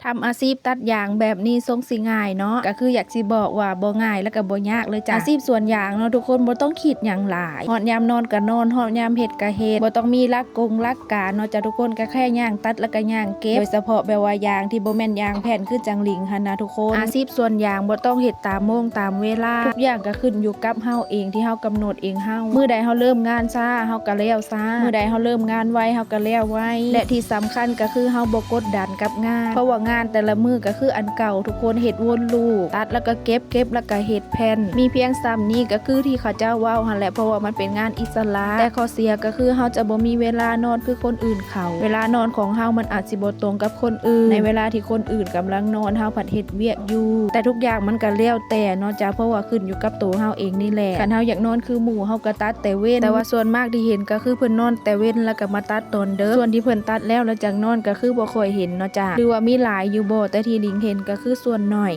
ทำอาชีพตัดยางแบบนี้ทรงสิง่ายเนาะก็คืออยากสิบอกว่าบ่ง่ายแล้วก็บ่ยากเลยจ้ะอาชีพสวนยางเนาะทุกคนบ่ต้องคิดหยังหลายฮอดยามนอนก็นอนฮอดยามเฮ็ดก็เฮ็ดบ่ต้องมีหลักการเนาะจ้ะทุกคนก็แค่ย่างตัดแล้วก็ย่างเก็บโดยเฉพาะแบบว่ายางที่บ่แม่นยางแผ่นคือจังหลิงหั่นนะทุกคนอาชีพสวนยางบ่ต้องเฮ็ดตามโมงตามเวลาทุกอย่างก็ขึ้นอยู่กับเฮาเองที่เฮากำหนดเองเฮามื้อใดเฮาเริ่มงานช้าเฮาก็แล้วช้ามื้อใดเฮาเริ่มงานไวเฮาก็แล้วไวและที่สำคัญก็คือเฮาบ่กดดันกับงานเพราะว่างานแต่ละมื้อก็คืออันเก่าทุกคนเฮ็ดวนลูปตัดแล้วก็เก็บแล้วก็เฮ็ดแผ่นมีเพียงซ้ำนี้ก็คือที่เขาเจ้าเว้าหั่นแหละเพราะว่ามันเป็นงานอิสระแต่ข้อเสียก็คือเฮาจะบ่มีเวลานอนคือคนอื่นเขาเวลานอนของเฮามันอาจสิบ่ตรงกับคนอื่นในเวลาที่คนอื่นกำลังนอนเฮาผัดเฮ็ดเวียกอยู่แต่ทุกอย่างมันก็แล้วแต่เนาะจ้ะเพราะว่าขึ้นอยู่กับตัวเฮาเองนี่แหละคันเฮาอยากนอนคือหมู่เฮาก็ตัดแต่เว้นแต่ว่าส่วนมากที่เห็นก็คือเพิ่นนอนแต่เว้นแล้วก็มาตัดตอนเด้อส่วนที่เพิ่นตัดแล้วจังนอนก็คือบ่ค่อยเห็นเนาะจ้ะหรือว่ามีหลายอยู่บ่แต่ที่ลิงเห็นก็คือส่วนน้อย